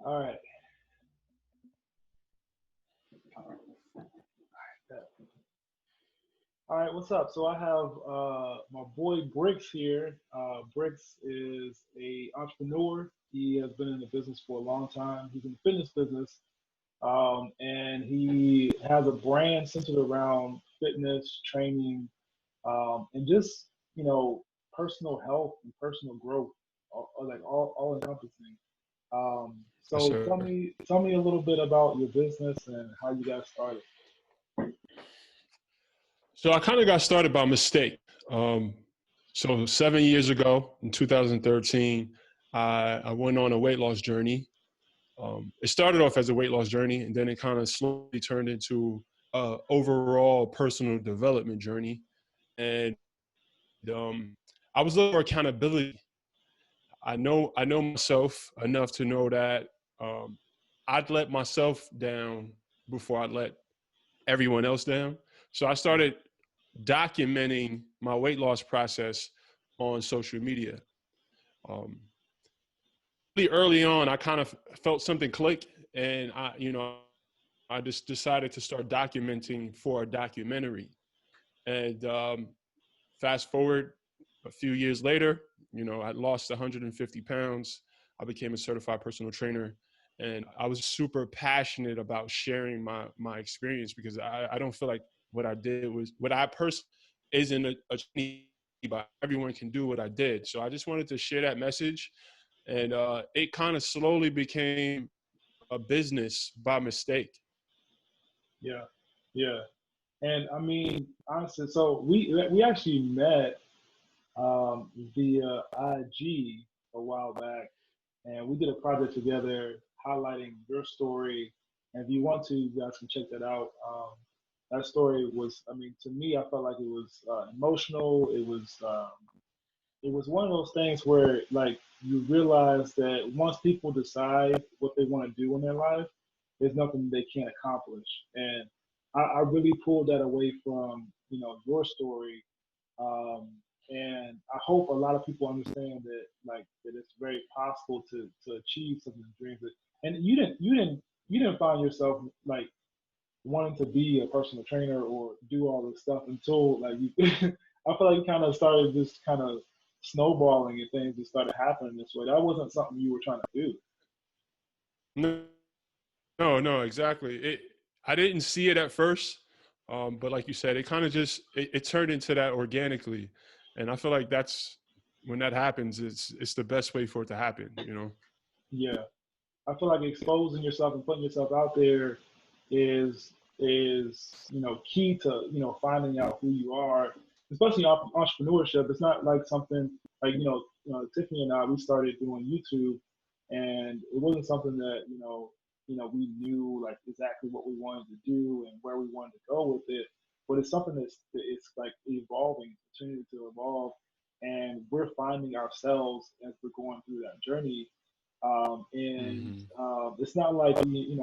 All right. All right, what's up? So I have my boy Bricks here. Bricks is a entrepreneur. He has been in the business for a long time. He's in the fitness business, and he has a brand centered around fitness, training, and just personal health and personal growth, like all encompassing. Yes, So sir. tell me a little bit about your business and how you got started. So I kind of got started by mistake. Um, so 7 years ago, in 2013, I went on a weight loss journey. It started off as a weight loss journey, and then it kind of slowly turned into a overall personal development journey. And I was looking for accountability. I know myself enough to know that um, I'd let myself down before I'd let everyone else down. So I started documenting my weight loss process on social media. Um, Really early on, I kind of felt something click, and I just decided to start documenting for a documentary. And fast forward a few years later, I lost 150 pounds. I became a certified personal trainer, and I was super passionate about sharing my experience because I don't feel like what I did was what I personally isn't a but everyone can do what I did. So I just wanted to share that message, and it kind of slowly became a business by mistake. Yeah, yeah. And I mean, honestly, so we actually met via IG a while back, and we did a project together highlighting your story. And if you want to, you guys can check that out. That story was, I mean, to me, I felt like it was emotional. It was one of those things where like you realize that once people decide what they want to do in their life, there's nothing they can't accomplish. And I really pulled that away from your story, um, and I hope a lot of people understand that that it's very possible to achieve some of the dreams. And you didn't find yourself like wanting to be a personal trainer or do all this stuff until like you I feel like you kind of started just kind of snowballing and things just started happening this way. That wasn't something you were trying to do. No, no, exactly. I didn't see it at first, but like you said, it kind of just it turned into that organically, and I feel like that's when that happens. It's the best way for it to happen. Yeah. I feel like exposing yourself and putting yourself out there is key to finding out who you are, especially entrepreneurship. It's not like something like Tiffany and I, we started doing YouTube, and it wasn't something that we knew like exactly what we wanted to do and where we wanted to go with it. But it's something that's it's like evolving, continuing to evolve, and we're finding ourselves as we're going through that journey. And Hmm. it's not like you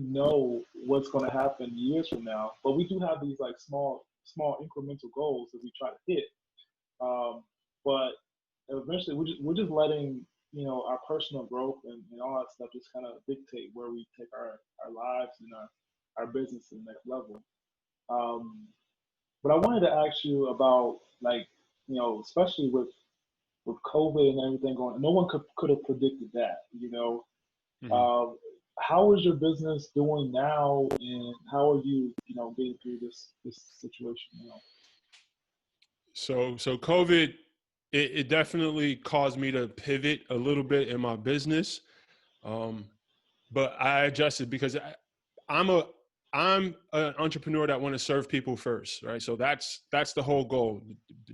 know what's going to happen years from now, but we do have these like small incremental goals that we try to hit. Um, but eventually, we're just letting our personal growth and all that stuff just kind of dictate where we take our lives and our business to the next level. Um, but I wanted to ask you about like especially with COVID and everything going, no one could have predicted that. Hmm. Uh, how is your business doing now, and how are you getting through this situation now? So COVID, it definitely caused me to pivot a little bit in my business, um, but I adjusted because I'm a I'm an entrepreneur that want to serve people first, right? So that's the whole goal.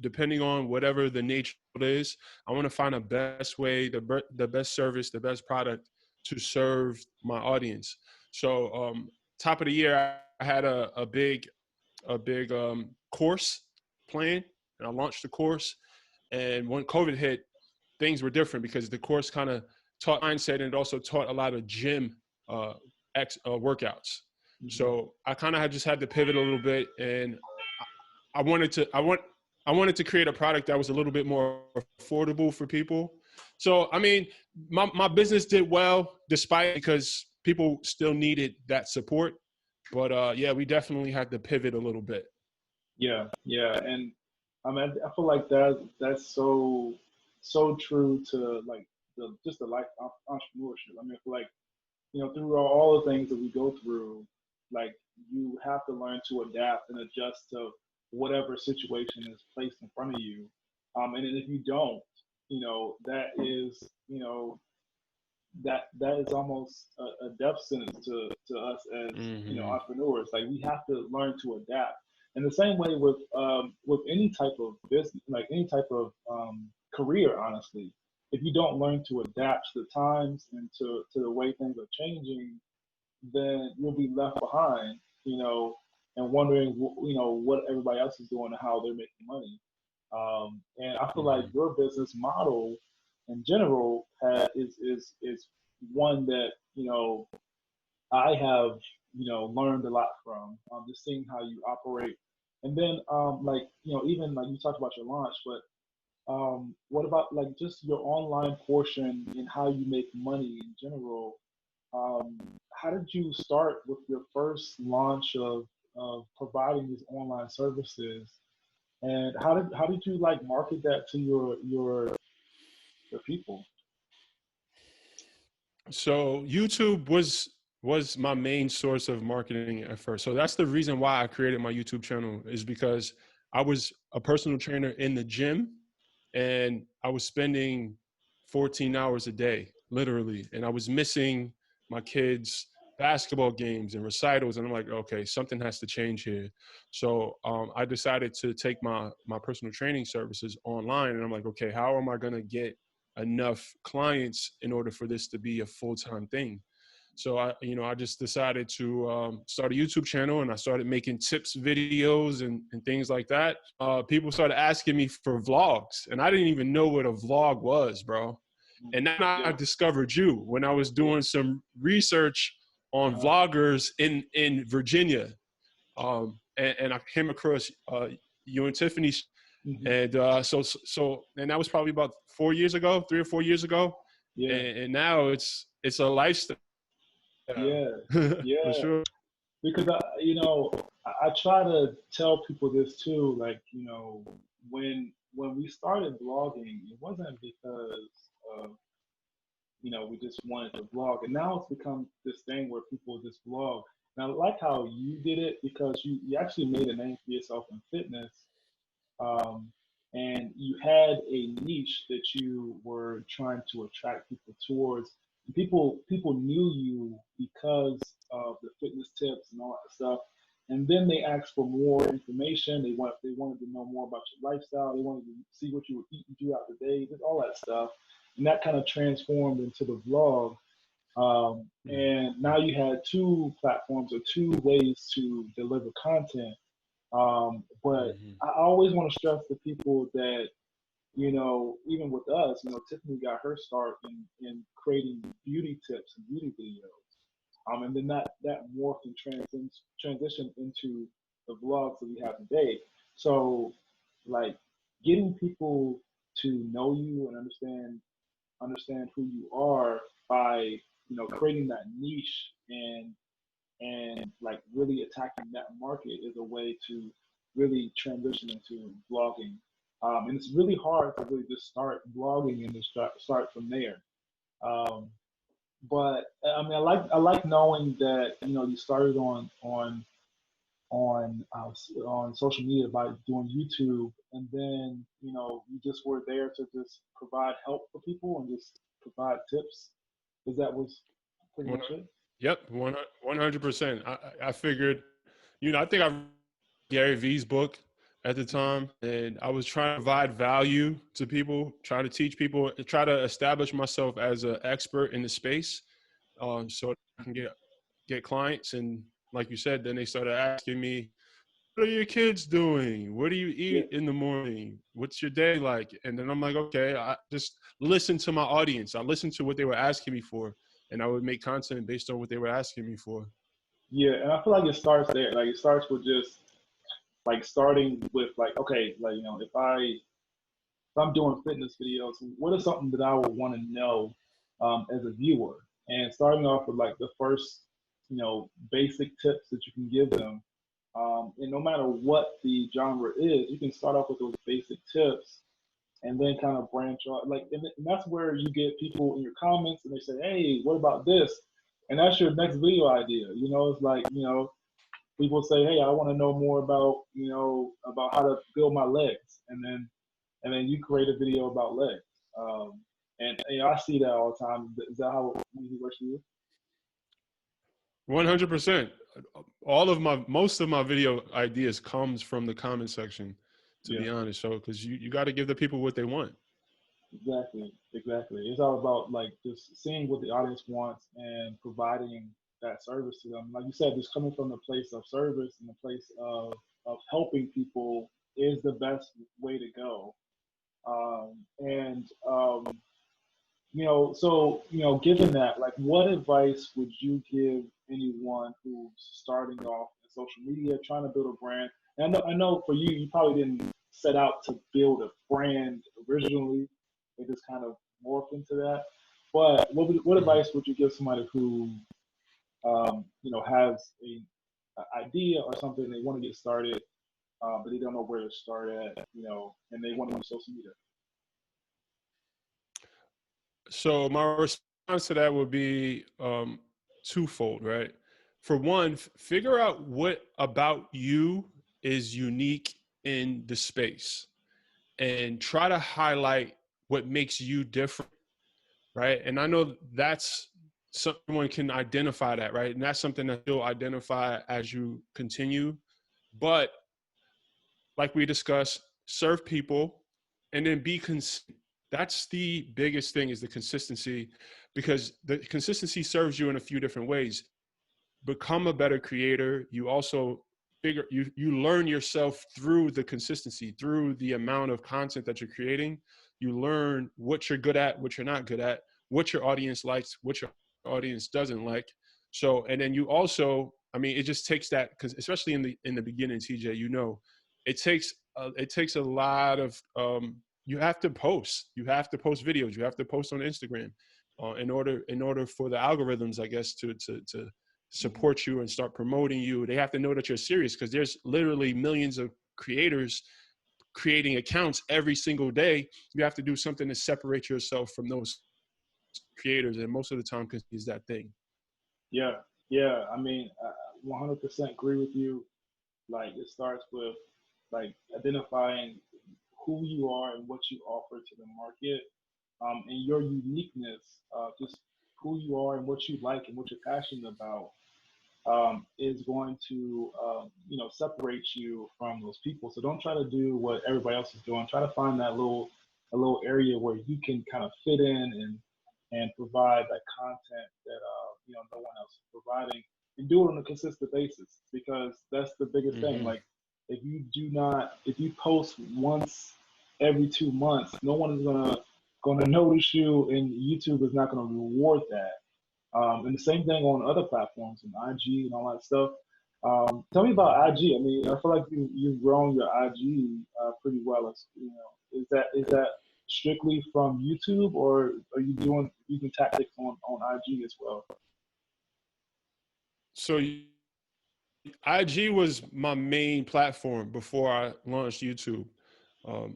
Depending on whatever the nature is, I want to find the best way, the best service, the best product to serve my audience. So top of the year, I had a big course plan, and I launched the course. And when COVID hit, things were different because the course kind of taught mindset and it also taught a lot of gym uh, workouts. Hmm. So I kind of just had to pivot a little bit, and I wanted to create a product that was a little bit more affordable for people. So, I mean, my business did well despite because people still needed that support. But yeah, we definitely had to pivot a little bit. Yeah, yeah, and I mean, I feel like that's so true to like just the life entrepreneurship. I mean, I feel like through all the things that we go through, like you have to learn to adapt and adjust to whatever situation is placed in front of you. And if you don't, that is, that is almost a death sentence to us as Hmm. entrepreneurs. Like we have to learn to adapt. And the same way with any type of business, like any type of career, honestly, if you don't learn to adapt to the times and to the way things are changing, then you'll be left behind, and wondering, what everybody else is doing and how they're making money. And I feel like Hmm. your business model in general is one that I have learned a lot from, just seeing how you operate. And then like even like you talked about your launch, but what about like just your online portion and how you make money in general? Um, how did you start with your first launch of providing these online services? And how did you like market that to your people? So YouTube was my main source of marketing at first. So that's the reason why I created my YouTube channel is because I was a personal trainer in the gym and I was spending 14 hours a day, literally, and I was missing my kids' basketball games and recitals, and I'm like, okay, something has to change here. So I decided to take my personal training services online, and I'm like, okay, how am I going to get enough clients in order for this to be a full-time thing? So I just decided to start a YouTube channel, and I started making tips videos and things like that. People started asking me for vlogs, and I didn't even know what a vlog was, bro. Mm, And then I yeah, discovered you when I was yeah, doing some research on uh-huh, vloggers in Virginia, and I came across you and Tiffany, hmm, and and that was probably about 4 years ago, 3 or 4 years ago, yeah, and now it's a lifestyle. yeah, For yeah. sure. Because I try to tell people this too. Like when we started blogging, it wasn't because of we just wanted to blog, and now it's become this thing where people just blog. And I like how you did it because you actually made a name for yourself in fitness, um, and you had a niche that you were trying to attract people towards. And people knew you because of the fitness tips and all that stuff. And then they asked for more information. They wanted to know more about your lifestyle. They wanted to see what you were eating throughout the day, just all that stuff. And that kind of transformed into the vlog. And now you had two platforms or two ways to deliver content, but Mm-hmm. I always want to stress to people that, even with us, Tiffany got her start in creating beauty tips and beauty videos. And then that morphed and transitioned into the vlogs that we have today. So, like, getting people to know you and understand who you are by, creating that niche and like really attacking that market is a way to really transition into blogging. And it's really hard to really just start blogging and just start from there. Um, but I mean, I like knowing that you started on social media by doing YouTube, and then you just were there to just provide help for people and just provide tips. Because that was pretty One, much it. yep, 100%. I figured, I think I read Gary Vee's book at the time, and I was trying to provide value to people, trying to teach people, try to establish myself as an expert in the space, so I can get clients. And like you said, then they started asking me, what are your kids doing? What do you Yeah. eat in the morning? What's your day like? And then I'm like, okay, I just listen to my audience. I listened to what they were asking me for, and I would make content based on what they were asking me for. Yeah, and I feel like it starts there. Like it starts with just like starting with like, okay, like if I'm doing fitness videos, what is something that I would want to know as a viewer? And starting off with like the first, basic tips that you can give them. And no matter what the genre is, you can start off with those basic tips and then kind of branch out. Like, and that's where you get people in your comments and they say, hey, what about this? And that's your next video idea. It's like, people say, hey, I want to know more about, about how to build my legs. And then you create a video about legs. And I see that all the time. Is that how it works for you? 100%. Most of my video ideas comes from the comment section, to Yeah, be honest. So, because you got to give the people what they want. exactly. It's all about like just seeing what the audience wants and providing that service to them. Like you said, just coming from the place of service and the place of helping people is the best way to go. And so given that, like, what advice would you give anyone who's starting off in social media, trying to build a brand? And I know for you, you probably didn't set out to build a brand originally. It just kind of morphed into that. But what Mhm. advice would you give somebody who, has a idea or something they want to get started, but they don't know where to start at, and they want to use social media? So my response to that would be twofold, right? For one, figure out what about you is unique in the space and try to highlight what makes you different, right? And I know that's someone can identify that, right? And that's something that you'll identify as you continue. But like we discussed, serve people and then be consistent. That's the biggest thing, is the consistency, because the consistency serves you in a few different ways. Become a better creator. You also you learn yourself through the consistency, through the amount of content that you're creating. You learn what you're good at, what you're not good at, what your audience likes, what your audience doesn't like. So, and then you also, I mean, it just takes that, because especially in the beginning, TJ, it takes a lot of you have to post. You have to post videos. You have to post on Instagram in order for the algorithms, I guess, to Mhm. support you and start promoting you. They have to know that you're serious, because there's literally millions of creators creating accounts every single day. You have to do something to separate yourself from those creators, and most of the time is that thing. Yeah, yeah. I mean, I 100% agree with you. Like, it starts with like identifying who you are and what you offer to the market, and your uniqueness, just who you are and what you like and what you're passionate about, is going to separate you from those people. So don't try to do what everybody else is doing. Try to find that little area where you can kind of fit in and provide that content that no one else is providing, and do it on a consistent basis, because that's the biggest thing. Mm-hmm. Like, if you post once every 2 months, no one is gonna notice you, and YouTube is not gonna reward that. And the same thing on other platforms and IG and all that stuff. Tell me about IG. I mean, I feel like you've grown your IG pretty well. Is that strictly from YouTube, or are you using tactics on IG as well? So IG was my main platform before I launched YouTube.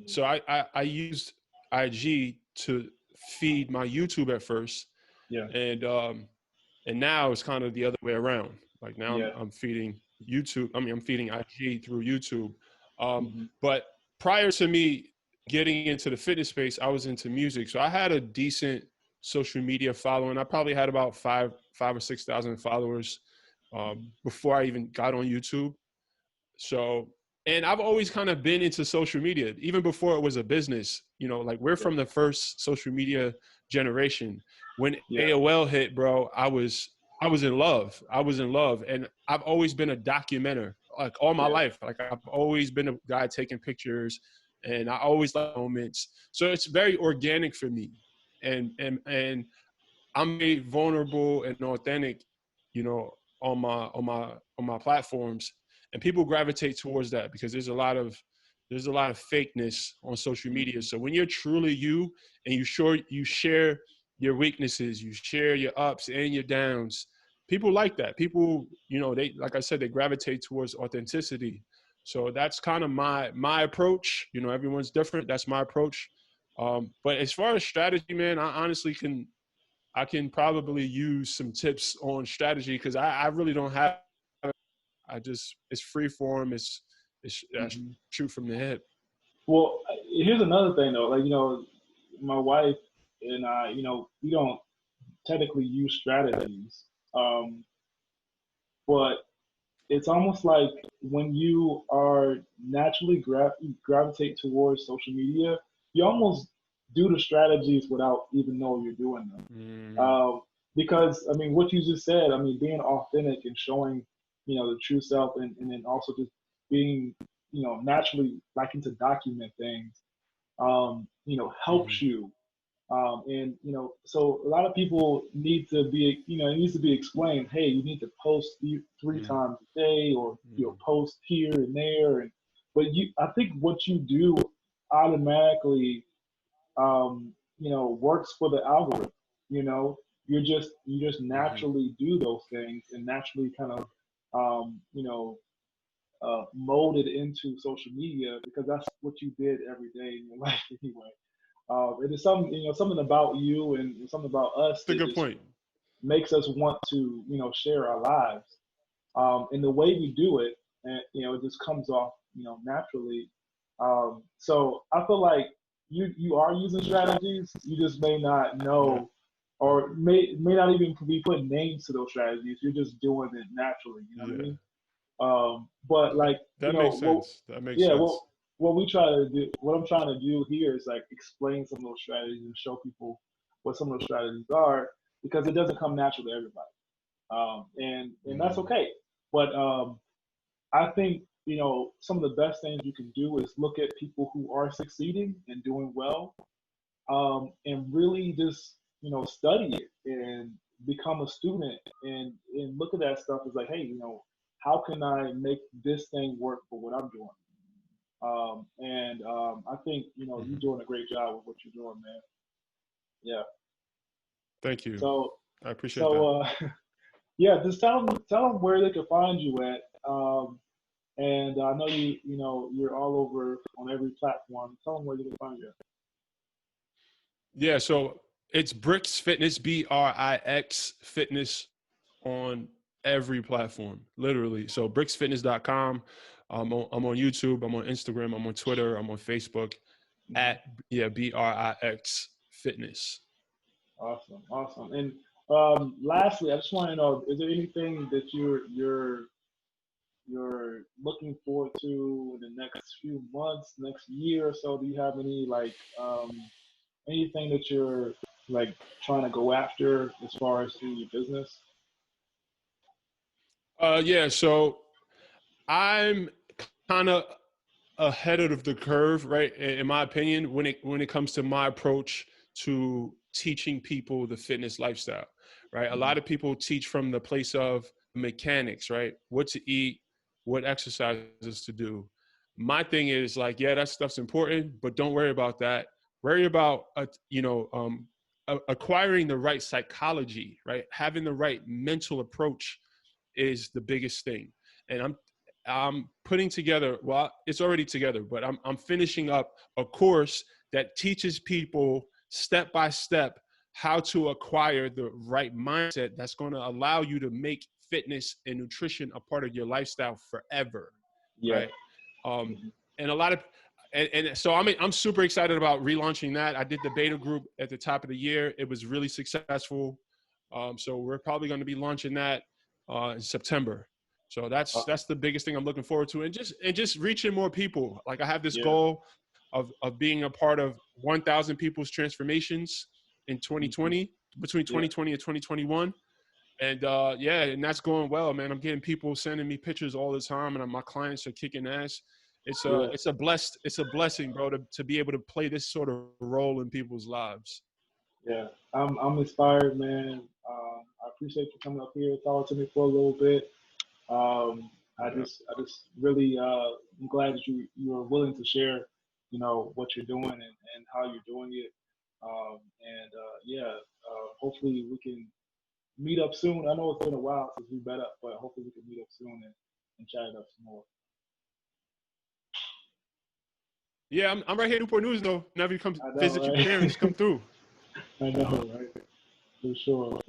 So I used IG to feed my YouTube at first, Yeah, and now it's kind of the other way around. Like now yeah. I'm feeding YouTube. I mean, I'm feeding IG through YouTube. Hmm. But prior to me getting into the fitness space, I was into music, so I had a decent social media following. I probably had about five or 6,000 followers before I even got on YouTube. So, and I've always kind of been into social media, even before it was a business. Like we're Yeah, from the first social media generation. When yeah, AOL hit, bro, I was in love. I was in love, and I've always been a documenter, like all my yeah, life. Like I've always been a guy taking pictures, and I always like moments. So it's very organic for me, and I'm made vulnerable and authentic, you know, on my platforms, and people gravitate towards that because there's a lot of there's a lot of fakeness on social media. So when you're truly you and you share your weaknesses, you share your ups and your downs, people like that. People, they, like I said, they gravitate towards authenticity. So that's kind of my approach. Everyone's different. That's my approach. But as far as strategy, man, I can probably use some tips on strategy because I really don't have. It's free form. It's Mhm. shoot from the hip. Well, here's another thing though. Like, my wife and I, we don't technically use strategies, um, but it's almost like when you are naturally gravitate towards social media, you almost do the strategies without even knowing you're doing them. Mm-hmm. Um, because I mean, what you just said, I mean, being authentic and showing, the true self, and then also just being, naturally liking to document things, helps Mm-hmm. you. And so a lot of people need to be, it needs to be explained. Hey, you need to post three Mm-hmm. times a day, or Mm-hmm. post here and there. And I think what you do automatically, works for the algorithm. You know, you just Mm-hmm. naturally do those things and naturally kind of, molded into social media because that's what you did every day in your life anyway. It is something about you and something about us That's a that good just point. makes us want to, share our lives. And the way we do it, and it just comes off, naturally. So I feel like you are using strategies. You just may not Yeah. know, or may not even be putting names to those strategies. You're just doing it naturally. You know what I Yeah. mean? But like, That makes sense. That makes yeah, sense. what we try to do, what I'm trying to do here is like explain some of those strategies and show people what some of those strategies are because it doesn't come natural to everybody, and that's Mm-hmm. okay. But I think some of the best things you can do is look at people who are succeeding and doing well, and really just study it and become a student and look at that stuff as like, hey, how can I make this thing work for what I'm doing? And I think you're Mm-hmm. doing a great job with what you're doing, man. Yeah. Thank you. So I appreciate that. so yeah, just tell them where they can find you at. And I know you're all over on every platform. Tell them where they can find you. Yeah, so it's Bricks Fitness, Brix Fitness on every platform, literally. So bricksfitness.com. I'm on YouTube, I'm on Instagram, I'm on Twitter, I'm on Facebook Hmm. at, yeah, Brix Fitness. Awesome, awesome. And lastly, I just want to know: is there anything that you're looking forward to in the next few months, next year or so? Do you have any like anything that you're like trying to go after as far as in your business? Yeah, so I'm kind of ahead of the curve, right? In my opinion, when it comes to my approach to teaching people the fitness lifestyle, right? A Hmm. lot of people teach from the place of mechanics, right? What to eat, what exercises to do. My thing is like, yeah, that stuff's important, but don't worry about that. Worry about, acquiring the right psychology, right? Having the right mental approach is the biggest thing. And I'm putting together, well, it's already together, but I'm finishing up a course that teaches people step by step how to acquire the right mindset that's going to allow you to make fitness and nutrition a part of your lifestyle forever, Yeah. right? Um, Hmm. and a lot of and so I'm super excited about relaunching that. I did the beta group at the top of the year. It was really successful. So we're probably going to be launching that in September. So Uh, that's the biggest thing I'm looking forward to, and just reaching more people. Like I have this yeah. goal of being a part of 1,000 people's transformations in Hmm. 2020, between Yeah. 2020 and 2021. And yeah, and that's going well, man. I'm getting people sending me pictures all the time, and my clients are kicking ass. Yeah. It's a blessing, bro, to be able to play this sort of role in people's lives. Yeah. I'm inspired, man. I appreciate you coming up here, talking to me for a little bit. Um, Yeah. I just really I'm glad that you are willing to share, what you're doing and how you're doing it. And yeah, hopefully we can meet up soon. I know it's been a while since we met up, but hopefully we can meet up soon and chat it up some more. Yeah, I'm right here in Newport News though. Whenever you come I know, visit your right? parents, come through. I know, right? For sure.